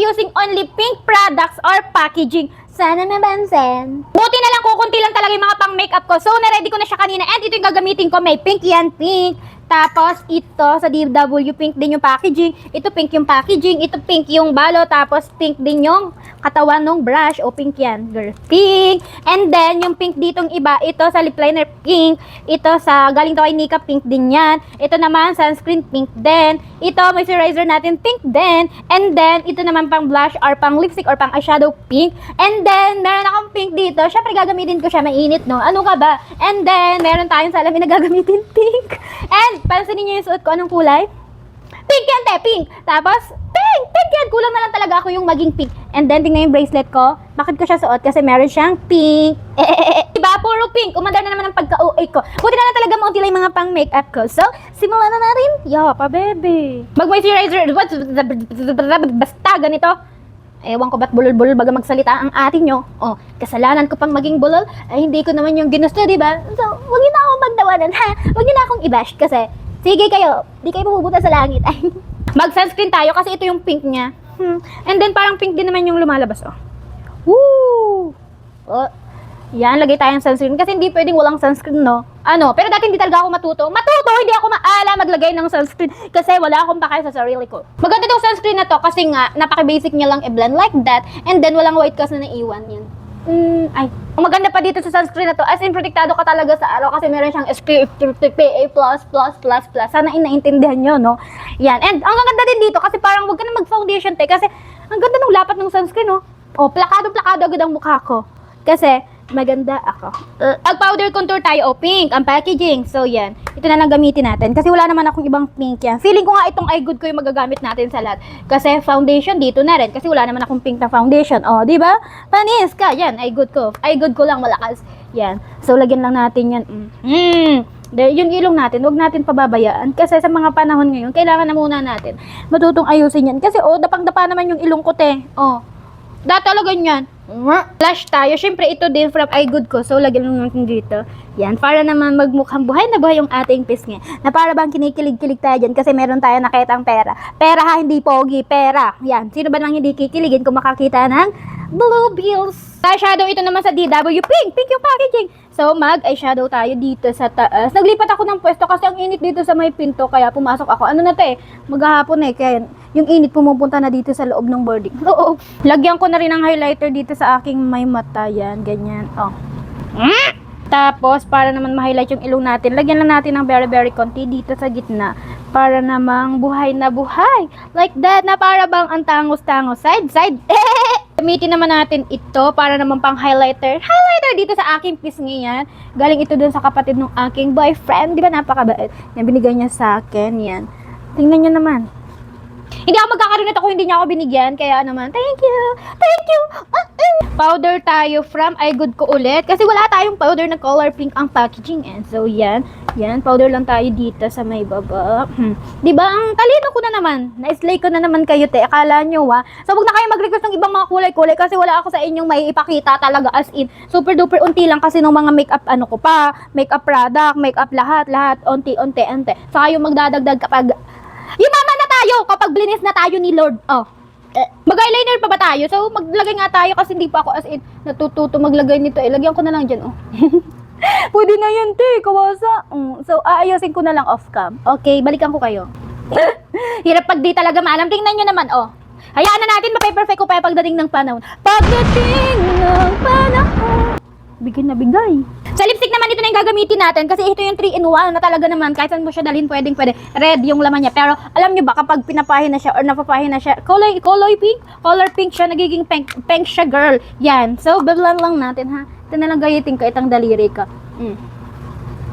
using only pink products or packaging. Sana nabansin. Buti na lang, kukunti lang talaga yung mga pang makeup ko. So, na-ready ko na siya kanina. And ito yung gagamitin ko. May pink yan, pink. Tapos, ito sa DW, pink din yung packaging. Ito, pink yung packaging. Ito, pink yung balo. Tapos, pink din yung katawan ng brush. O, pink yan. Girl, pink. And then, yung pink ditong iba, ito sa lip liner, pink. Ito sa, galing to kay Nika, pink din yan. Ito naman, sunscreen, pink din. Ito, moisturizer natin, pink din. And then, ito naman pang blush or pang lipstick or pang eyeshadow, pink. And then, meron akong pink dito. Syempre, gagamitin ko siya. Mainit, no? Ano ka ba? And then, meron tayong salamin na gagamitin pink. And, pansinin niyo yung suot ko. Anong kulay? Pink yan, te! Pink! Tapos, pink! Pink yan! Kulang na lang talaga ako yung maging pink. And then, tingnan yung bracelet ko. Bakit ko siya suot? Kasi meron siyang pink. Diba? Puro pink. Umandar na naman ang pagka-OA ko. Buti na lang talaga maunti lang yung mga pang-makeup ko. So, simulan na natin. Yo, pa, baby. Mag-moisturizer. Basta ganito. Ewan ko ba't bulol-bulol baga magsalita ang atin nyo. Oh, kasalanan ko pang maging bulol, ay hindi ko naman yung ginusto, diba? So, wag yun na akong magdawanan, ha? Wag yun na akong i-bash kasi, sige kayo, di kayo pupunta sa langit. Ay, mag-sunscreen tayo kasi ito yung pink niya. And then parang pink din naman yung lumalabas, oh. Woo! Oh, yan, lagay tayong sunscreen kasi hindi pwedeng walang sunscreen, no? Ano, pero dati hindi talaga ako matuto, hindi ako maala maglagay ng sunscreen kasi wala akong pakay sa sarili ko. Maganda tong sunscreen na to kasi nga, napaka-basic niya lang i-blend like that and then walang white cast na naiwan yan. Ang maganda pa dito sa sunscreen na to, as in, protektado ka talaga sa araw kasi meron siyang SPF 30 PA+++++. Sana inaintindihan nyo, no? Yan. And ang ganda din dito kasi parang wag ka na mag-foundation, te, kasi ang ganda ng lapat ng sunscreen, no? Oh, plakado-plakado agad ang mukha ko. Kasi, maganda ako. Powder contour tayo, o pink, ang packaging. So, yan. Ito na lang gamitin natin. Kasi wala naman akong ibang pink yan. Feeling ko nga itong eye good ko yung magagamit natin sa lahat. Kasi foundation dito na rin. Kasi wala naman akong pink na foundation. O, di ba? Panis ka. Yan, eye good ko. Eye good ko lang malakas. Yan. So, lagyan lang natin yan. Yung ilong natin, huwag natin pababayaan. Kasi sa mga panahon ngayon, kailangan na muna natin matutong ayusin yan. Kasi, dapang-dapa naman yung ilong ko, te. Dati talaga yan. Flash tayo. Siyempre, ito din from eye good ko. So, lagyan lang natin dito. Yan. Para naman magmukhang buhay na buhay yung ating pisngi. Na para bang kinikilig-kilig tayo dyan kasi meron tayo nakitang pera. Pera ha, hindi pogi. Pera. Yan. Sino ba nang hindi kikiligin kung makakita ng blue bills? Eyeshadow ito naman sa DW. Pink! Pink yung packaging. So, mag-eyeshadow tayo dito sa taas. Naglipat ako ng pwesto kasi ang init dito sa may pinto. Kaya pumasok ako. Ano na to maghahapon kaya yung init pumupunta na dito sa loob ng boarding. Oo. Lagyan ko na rin ng highlighter dito sa aking may mata. Yan, ganyan. Tapos, para naman ma-highlight yung ilong natin, lagyan lang natin ng very konti dito sa gitna. Para namang buhay na buhay. Like that, na para bang ang tangos-tangos. Side. Gamitin naman natin ito para naman pang highlighter. Highlighter dito sa aking pisngi yan. Galing ito dun sa kapatid ng aking boyfriend. Di ba napakabait? Yan, binigay niya sa akin. Yan. Tingnan niyo naman. Hindi ako magkakaroon nito kung hindi niya ako binigyan. Kaya naman, thank you. Powder tayo from eye good ko ulit. Kasi wala tayong powder na color pink ang packaging. And so, yan. Yan, powder lang tayo dito sa may baba. Diba, ang talino ko na naman. Na-slay ko na naman kayo, te. Akala nyo, So, wag na kayo mag-request ng ibang mga kulay-kulay. Kasi wala ako sa inyong may ipakita talaga as in. Super duper unti lang kasi ng mga makeup ano ko pa. Makeup product, makeup lahat. Unti. Saka yung magdadagdag kapag yumaman na tayo kapag blinis na tayo ni Lord. Mag-eyeliner pa ba tayo? So, maglagay nga tayo kasi hindi pa ako as in natututo maglagay nito. Lagyan ko na lang dyan, Pwede na yan, te. Kawasa. So, aayusin ko na lang off-cam. Okay, balikan ko kayo. Hirap pag di talaga maalam. Tingnan nyo naman, Hayaan na natin, mape-perfect ko pa pagdating ng panahon. Pagdating ng panahon. Bigay na bigay. Sa lipstick naman, ito na yung gagamitin natin kasi ito yung 3-in-1 na talaga naman kahit saan mo siya dalhin, pwede. Red yung laman niya. Pero alam nyo ba, kapag pinapahin na siya or napapahin na siya, color pink siya, nagiging pink siya, girl. Yan. So, bablan lang natin, ha. Ito na lang gayitin ka, itang daliri ka.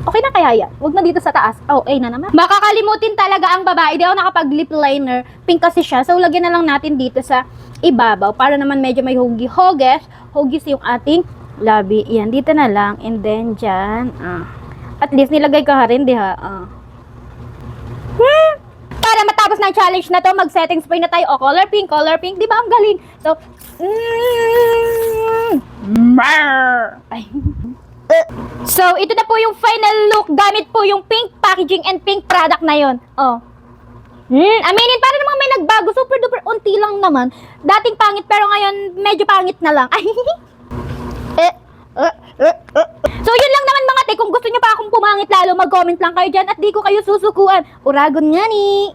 Okay na kaya yan? Huwag na dito sa taas. Na naman. Makakalimutin talaga ang babae. Di ako nakapag-lip liner. Pink kasi siya. So, lagyan na lang natin dito sa ibabaw para naman medyo may hugis yung ating labi. Yan, dito na lang. And then, dyan. At least, nilagay ka rin, di ha? Para matapos ng challenge na to, mag-setting spray na tayo. Color pink. Di ba? Ang galing. So, So, ito na po yung final look. Gamit po yung pink packaging and pink product na yon. Aminin, para namang may nagbago. Super duper unti lang naman. Dating pangit pero ngayon medyo pangit na lang. Ay. So yun lang naman mga te. Kung gusto nyo pa akong pumangit lalo, mag-comment lang kayo dyan at di ko kayo susukuan. Uragon nga ni.